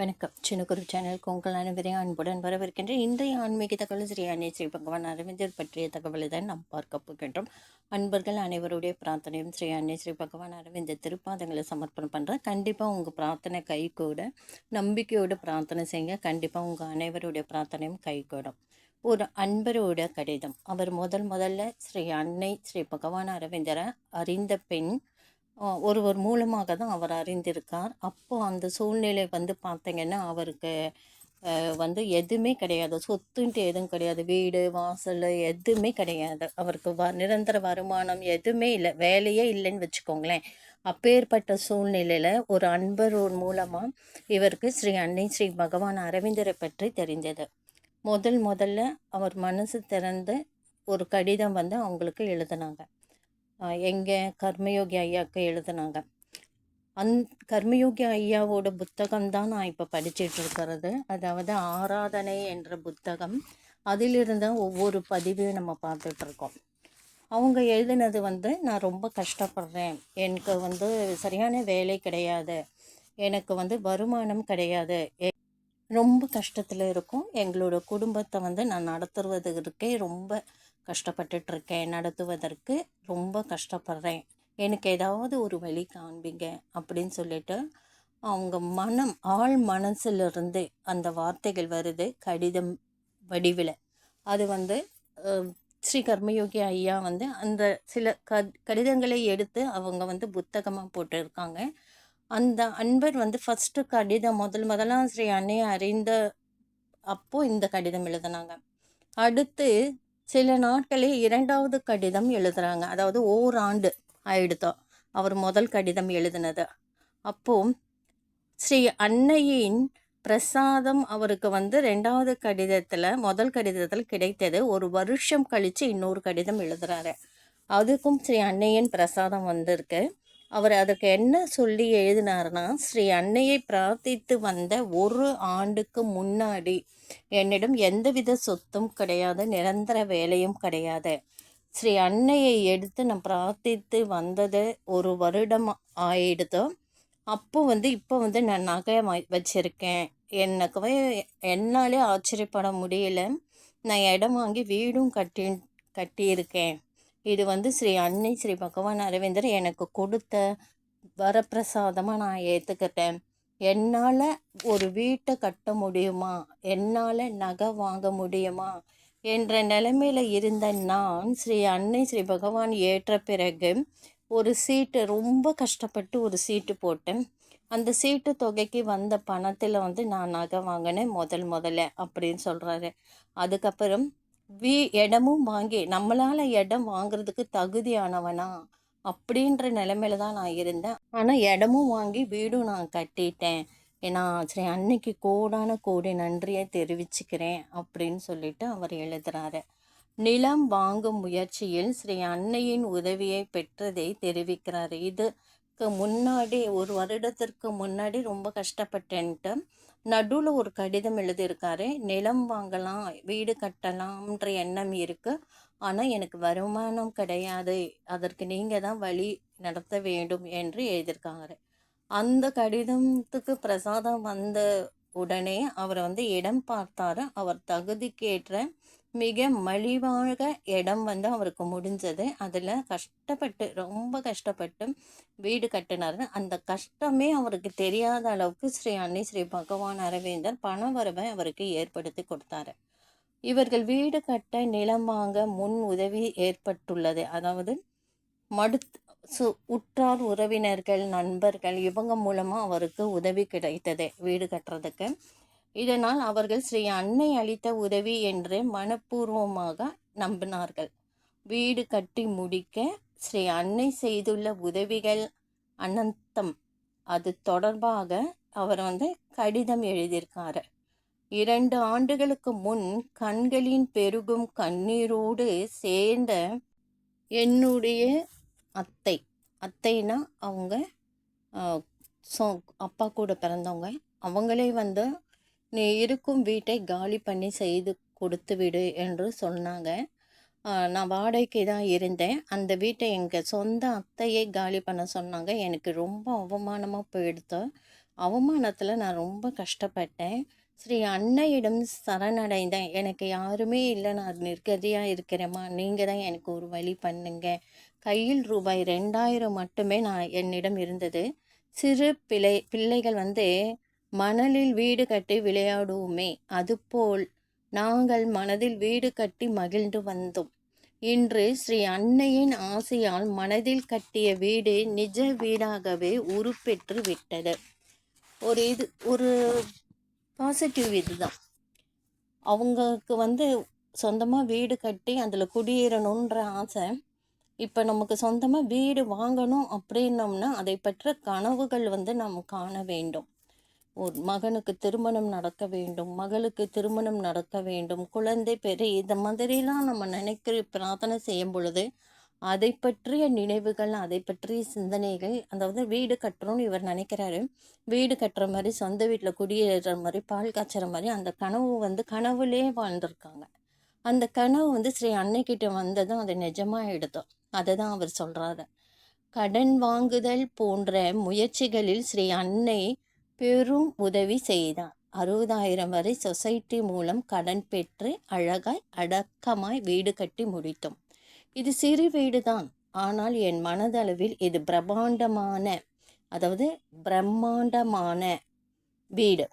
வணக்கம். சின்னக்குரு சேனலுக்கு உங்கள் அனைவரையும் அன்புடன் வரவேற்கின்றேன். இன்றைய ஆன்மீக தகவல் ஸ்ரீ அன்னை ஸ்ரீ பகவான் அரவிந்தர் பற்றிய தகவலை தான் நாம் பார்க்க போகின்றோம். அன்பர்கள் அனைவருடைய பிரார்த்தனையும் ஸ்ரீ அன்னை ஸ்ரீ பகவான் அரவிந்தர் திருப்பாதங்களை சமர்ப்பணம் பண்ணுறேன். கண்டிப்பாக உங்கள் பிரார்த்தனை கைகூட நம்பிக்கையோடு பிரார்த்தனை செய்யுங்க. கண்டிப்பாக உங்கள் அனைவருடைய பிரார்த்தனையும் கைகூடும். ஒரு அன்பரோட கடிதம். அவர் முதல்ல ஸ்ரீ அன்னை ஸ்ரீ பகவான் அரவிந்தரை அறிந்த பெண் ஒருவர் மூலமாக தான் அவர் அறிந்திருக்கார். அப்போ அந்த சூழ்நிலை பார்த்தீங்கன்னா, அவருக்கு எதுவுமே கிடையாது. சொத்துன்ட்டு எதுவும் கிடையாது. வீடு, வாசல் எதுவுமே கிடையாது. அவருக்கு நிரந்தர வருமானம் எதுவுமே இல்லை. வேலையே இல்லைன்னு வச்சுக்கோங்களேன். அப்பேற்பட்ட சூழ்நிலையில் ஒரு அன்பர் மூலமாக இவருக்கு ஸ்ரீ அன்னை ஸ்ரீ பகவான் அரவிந்தரை பற்றி தெரிஞ்சது. முதல்ல அவர் மனசு திறந்து ஒரு கடிதம் அவங்களுக்கு எழுதினாங்க. எங்கே கர்மயோகி ஐயாவுக்கு எழுதுனாங்க. கர்மயோகி ஐயாவோட புத்தகம் தான் நான் இப்போ படிச்சுட்டு இருக்கிறது. அதாவது ஆராதனை என்ற புத்தகம். அதிலிருந்து ஒவ்வொரு பதிவையும் நம்ம பார்த்துட்ருக்கோம். அவங்க எழுதினது நான் ரொம்ப கஷ்டப்படுறேன். எனக்கு சரியான வேலை கிடையாது. எனக்கு வருமானம் கிடையாது. ரொம்ப கஷ்டத்தில் இருக்கும். எங்களோட குடும்பத்தை நான் நடத்துவதற்கே ரொம்ப கஷ்டப்பட்டுட்ருக்கேன். நடத்துவதற்கு ரொம்ப கஷ்டப்படுறேன். எனக்கு ஏதாவது ஒரு வழி காண்பீங்க அப்படின்னு சொல்லிட்டு அவங்க ஆழ் மனசிலிருந்து அந்த வார்த்தைகள் வருது கடிதம் வடிவில். அது ஸ்ரீ கர்மயோகி ஐயா அந்த சில கடிதங்களை எடுத்து அவங்க புத்தகமாக போட்டிருக்காங்க. அந்த அன்பர் ஃபஸ்ட்டு கடிதம் முதலாம் ஸ்ரீ அன்னையை அறிந்த அப்போது இந்த கடிதம் எழுதினாங்க. அடுத்து சில நாட்களே 2வது கடிதம் எழுதுகிறாங்க. அதாவது ஓராண்டு ஆயிடுத்தோம் அவர் முதல் கடிதம் எழுதினது. அப்போது ஸ்ரீ அன்னையின் பிரசாதம் அவருக்கு 2வது கடிதத்தில் முதல் கடிதத்தில் கிடைத்தது. ஒரு வருஷம் கழித்து இன்னொரு கடிதம் எழுதுகிறாரு. அதுக்கும் ஸ்ரீ அன்னையின் பிரசாதம் வந்திருக்கு. அவர் அதுக்கு என்ன சொல்லி எழுதினார்னா, ஸ்ரீ அன்னையை பிரார்த்தித்து வந்த ஒரு ஆண்டுக்கு முன்னாடி என்னிடம் எந்தவித சொத்தும் கிடையாது, நிரந்தர வேலையும் கிடையாது. ஸ்ரீ அன்னையை எடுத்து நான் பிரார்த்தித்து வந்தது ஒரு வருடம் ஆயிடுதோ. அப்போ இப்போ நான் நகை வச்சுருக்கேன். எனக்கு என்னாலே ஆச்சரியப்பட முடியல. நான் இடம் வாங்கி வீடும் கட்டியிருக்கேன். இது ஸ்ரீ அன்னை ஸ்ரீ பகவான் அரவிந்தர் எனக்கு கொடுத்த வரப்பிரசாதமாக நான் ஏற்றுக்கிட்டேன். என்னால் ஒரு வீட்டை கட்ட முடியுமா, என்னால் நகை வாங்க முடியுமா என்ற நிலைமையில் இருந்த நான் ஸ்ரீ அன்னை ஸ்ரீ பகவான் ஏற்ற பிறகு ஒரு சீட்டு ரொம்ப கஷ்டப்பட்டு ஒரு சீட்டு போட்டேன். அந்த சீட்டு தொகைக்கு வந்த பணத்தில் நான் நகை வாங்கினேன் முதல்ல அப்படின்னு சொல்கிறாரு. அதுக்கப்புறம் இடமும் வாங்கி நம்மளால் இடம் வாங்குறதுக்கு தகுதியானவனா அப்படின்ற நிலைமையில தான் நான் இருந்தேன். ஆனால் இடமும் வாங்கி வீடும் நான் கட்டிட்டேன். ஏன்னா ஸ்ரீ அன்னைக்கு கோடான கோடி நன்றியை தெரிவிச்சுக்கிறேன் அப்படின்னு சொல்லிட்டு அவர் எழுதுறாரு. நிலம் வாங்கும் முயற்சியில் ஸ்ரீ அன்னையின் உதவியை பெற்றதை தெரிவிக்கிறாரு. இதுக்கு முன்னாடி ஒரு வருடத்திற்கு முன்னாடி ரொம்ப கஷ்டப்பட்டேன்ட்டு நடுவில் ஒரு கடிதம் எழுதியிருக்காரு. நிலம் வாங்கலாம், வீடு கட்டலாம்ன்ற எண்ணம் இருக்குது, ஆனால் எனக்கு வருமானம் கிடையாது, அதற்கு நீங்கள் தான் வழி நடத்த வேண்டும் என்று எழுதியிருக்காரு. அந்த கடிதத்துக்கு பிரசாதம் வந்த உடனே அவர் இடம் பார்த்தாரு. அவர் தகுதிக்கேற்ற மிக மலிவாக இடம் அவருக்கு முடிஞ்சது. அதில் கஷ்டப்பட்டு ரொம்ப கஷ்டப்பட்டு வீடு கட்டினார். அந்த கஷ்டமே அவருக்கு தெரியாத அளவுக்கு ஸ்ரீ அன்னை ஸ்ரீ பகவான் அரவிந்தர் பண வரவை அவருக்கு ஏற்படுத்தி கொடுத்தாரு. இவர்கள் வீடு கட்ட நிலம் வாங்க முன் உதவி ஏற்பட்டுள்ளது. அதாவது உற்றார் உறவினர்கள் நண்பர்கள் இவங்க மூலமாக அவருக்கு உதவி கிடைத்தது வீடு கட்டுறதுக்கு. இதனால் அவர்கள் ஸ்ரீ அன்னை அளித்த உதவி என்று மனப்பூர்வமாக நம்பினார்கள். வீடு கட்டி முடிக்க ஸ்ரீ அன்னை செய்துள்ள உதவிகள் அனந்தம். அது தொடர்பாக அவர் கடிதம் எழுதியிருக்காரு. 2 ஆண்டுகளுக்கு முன் கண்களின் பெருகும் கண்ணீரோடு சேர்ந்த என்னுடைய அத்தைனா அவங்க அப்பா கூட பிறந்தவங்க. அவங்களே நீ இருக்கும் வீட்டை காலி பண்ணி செய்து கொடுத்து விடு என்று சொன்னாங்க. நான் வாடகைக்கு தான் இருந்தேன். அந்த வீட்டை எங்கள் சொந்த அத்தையை காலி பண்ண சொன்னாங்க. எனக்கு ரொம்ப அவமானமாக போயிடுத்து. அவமானத்தில் நான் ரொம்ப கஷ்டப்பட்டேன். ஸ்ரீ அன்னையிடம் சரணடைந்தேன். எனக்கு யாருமே இல்லை, நான் நிர்கதியாக இருக்கிறேம்மா, நீங்கள் தான் எனக்கு ஒரு வழி பண்ணுங்க. கையில் ரூபாய் 2000 மட்டுமே என்னிடம் இருந்தது. சிறு பிள்ளைகள் மணலில் வீடு கட்டி விளையாடுவோமே, அதுபோல் நாங்கள் மனதில் வீடு கட்டி மகிழ்ந்து வந்தோம். இன்று ஸ்ரீ அன்னையின் ஆசையால் மனதில் கட்டிய வீடு நிஜ வீடாகவே உருப்பெற்று விட்டது. ஒரு பாசிட்டிவ் இதுதான். அவங்களுக்கு சொந்தமாக வீடு கட்டி அதில் குடியேறணுன்ற ஆசை. இப்போ நமக்கு சொந்தமாக வீடு வாங்கணும் அப்படின்னோம்னா அதை பற்ற கனவுகள் நம்ம காண வேண்டும். ஒரு மகனுக்கு திருமணம் நடக்க வேண்டும், மகளுக்கு திருமணம் நடக்க வேண்டும், குழந்தை பெற, இந்த மாதிரிலாம் நம்ம நினைக்கிற பிரார்த்தனை செய்யும் பொழுது அதை பற்றிய நினைவுகள், அதை பற்றிய சிந்தனைகள், அதாவது வீடு கட்டுறோன்னு இவர் நினைக்கிறாரு, வீடு கட்டுற மாதிரி, சொந்த வீட்டில் குடியேறுற மாதிரி, பால் காய்ச்சுற மாதிரி அந்த கனவு கனவுலே வாழ்ந்திருக்காங்க. அந்த கனவு ஸ்ரீ அன்னைக்கிட்ட வந்ததும் அதை நிஜமாக எடுத்தோம். அதை தான் அவர் சொல்கிறாரு. கடன் வாங்குதல் போன்ற முயற்சிகளில் ஸ்ரீ அன்னை பெரும் உதவி செய்தார். 60,000 வரை சொசைட்டி மூலம் கடன் பெற்று அழகாய் அடக்கமாய் வீடு கட்டி முடித்தோம். இது சிறு வீடு தான், ஆனால் என் மனதளவில் இது பிரம்மாண்டமான வீடு.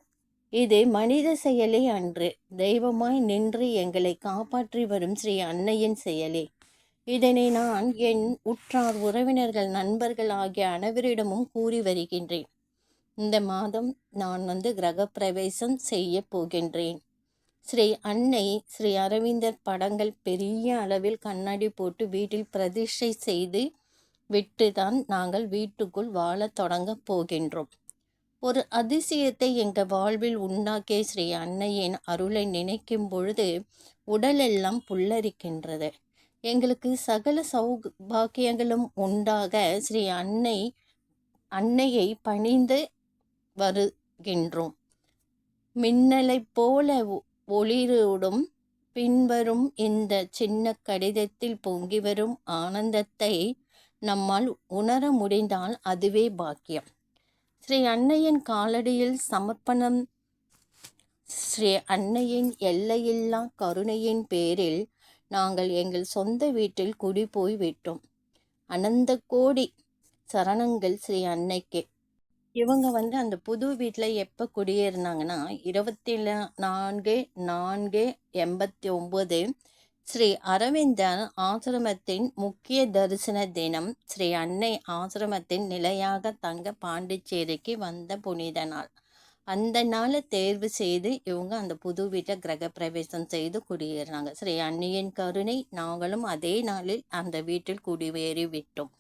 இது மனித செயலே அன்று, தெய்வமாய் நின்று எங்களை காப்பாற்றி வரும் ஸ்ரீ அன்னையின் செயலே. இதனை நான் என் உற்றார் உறவினர்கள் நண்பர்கள் ஆகிய அனைவரிடமும் கூறி வருகின்றேன். இந்த மாதம் நான் கிரகப்பிரவேசம் செய்ய போகின்றேன். ஸ்ரீ அன்னை ஸ்ரீ அரவிந்தர் படங்கள் பெரிய அளவில் கண்ணாடி போட்டு வீட்டில் பிரதிஷ்டை செய்து விட்டுதான் நாங்கள் வீட்டுக்குள் வாழ தொடங்க போகின்றோம். ஒரு அதிசயத்தை எங்கள் வாழ்வில் உண்டாக்கிய ஸ்ரீ அன்னையின் அருளை நினைக்கும் பொழுது உடலெல்லாம் புல்லரிக்கின்றது. எங்களுக்கு சகல சௌபாக்கியங்களும் உண்டாக ஸ்ரீ அன்னையை பணிந்து வருகின்றோம். மின்னலை போல ஒளிரோடும் பின்வரும் இந்த சின்ன கடிதத்தில் பொங்கி வரும் ஆனந்தத்தை நம்மால் உணர முடிந்தால் அதுவே பாக்கியம். ஸ்ரீ அன்னையின் காலடியில் சமர்ப்பணம். ஸ்ரீ அன்னையின் எல்லையில்லா கருணையின் பேரில் நாங்கள் எங்கள் சொந்த வீட்டில் குடி போய் விட்டோம். அனந்த கோடி சரணங்கள் ஸ்ரீ அன்னைக்கு. இவங்க அந்த புது வீட்டில் எப்போ குடியேறினாங்கன்னா 24/4/89 ஸ்ரீ அரவிந்தர் ஆசிரமத்தின் முக்கிய தரிசன தினம். ஸ்ரீ அன்னை ஆசிரமத்தின் நிலையாக தங்க பாண்டிச்சேரிக்கு வந்த புனித நாள். அந்த நாளை தேர்வு செய்து இவங்க அந்த புது வீட்டை கிரகப்பிரவேசம் செய்து குடியேறினாங்க. ஸ்ரீ அன்னையின் கருணை, நாங்களும் அதே நாளில் அந்த வீட்டில் குடியேறி விட்டோம்.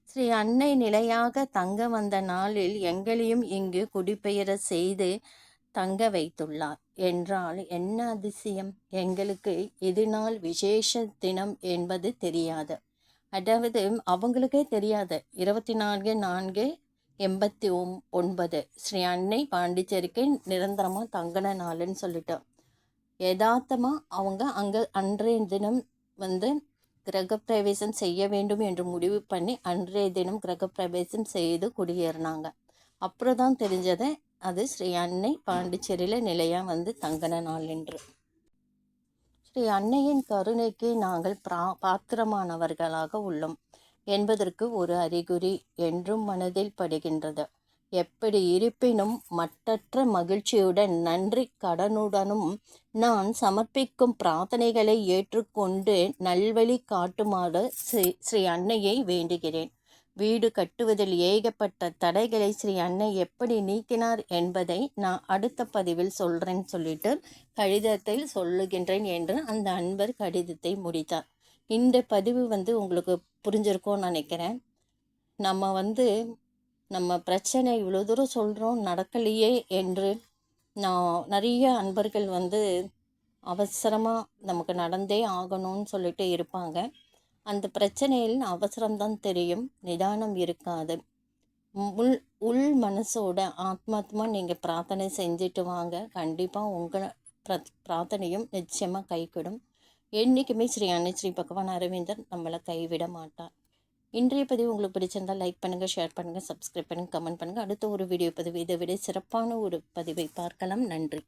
ஸ்ரீ அன்னை நிலையாக தங்க வந்த நாளில் எங்களையும் இங்கு குடிபெயர செய்து தங்க வைத்துள்ளார் என்றால் என்ன அதிசயம்! எங்களுக்கு இது நாள் விசேஷ தினம் என்பது தெரியாது. அதாவது அவங்களுக்கே தெரியாது. 24/4/89 ஸ்ரீ அன்னை பாண்டிச்சேரிக்கு நிரந்தரமாக தங்கின நாளுன்னு சொல்லிட்டு யதார்த்தமாக அவங்க அங்கே அன்றைய தினம் கிரகப்பிரவேசம் செய்ய வேண்டும் என்று முடிவு பண்ணி அன்றைய தினம் கிரகப்பிரவேசம் செய்து குடியேறினாங்க. அப்புறம் தான் தெரிஞ்சது அது ஸ்ரீ அன்னை பாண்டிச்சேரியில் நிலையாக தங்கின நாள் என்று. ஸ்ரீ அன்னையின் கருணைக்கு நாங்கள் பாத்திரமானவர்களாக உள்ளோம் என்பதற்கு ஒரு அறிகுறி என்றும் மனதில் படுகின்றது. எப்படி இருப்பினும் மட்டற்ற மகிழ்ச்சியுடன் நன்றி கடனுடனும் நான் சமர்ப்பிக்கும் பிரார்த்தனைகளை ஏற்றுக்கொண்டு நல்வழி காட்டுமாறு ஸ்ரீ அன்னையை வேண்டுகிறேன். வீடு கட்டுவதில் ஏகப்பட்ட தடைகளை ஸ்ரீ அன்னை எப்படி நீக்கினார் என்பதை நான் அடுத்த பதிவில் சொல்கிறேன்னு சொல்லிட்டு கடிதத்தில் சொல்லுகின்றேன் என்று அந்த அன்பர் கடிதத்தை முடித்தார். இந்த பதிவு உங்களுக்கு புரிஞ்சிருக்கும்னு நினைக்கிறேன். நம்ம பிரச்சனை இவ்வளோ தூரம் சொல்கிறோம், நடக்கலையே என்று நிறைய அன்பர்கள் அவசரமாக நமக்கு நடந்தே ஆகணும்னு சொல்லிட்டு இருப்பாங்க. அந்த பிரச்சனையில் அவசரம்தான் தெரியும், நிதானம் இருக்காது. உள் மனசோட ஆத்மாத்மா நீங்கள் பிரார்த்தனை செஞ்சுட்டு வாங்க. கண்டிப்பாக உங்கள் பிரார்த்தனையும் நிச்சயமாக கைகூடும். என்றைக்குமே ஸ்ரீ அன்னை ஸ்ரீ பகவான் அரவிந்தர் நம்மளை கைவிட மாட்டார். இன்றைய பதிவு உங்களுக்கு பிடிச்சிருந்தால் லைக் பண்ணுங்கள், ஷேர் பண்ணுங்கள், சப்ஸ்கிரைப் பண்ணுங்கள், கமெண்ட் பண்ணுங்கள். அடுத்த ஒரு வீடியோ பதிவு இதை விட சிறப்பான ஒரு பதிவை பார்க்கலாம். நன்றி.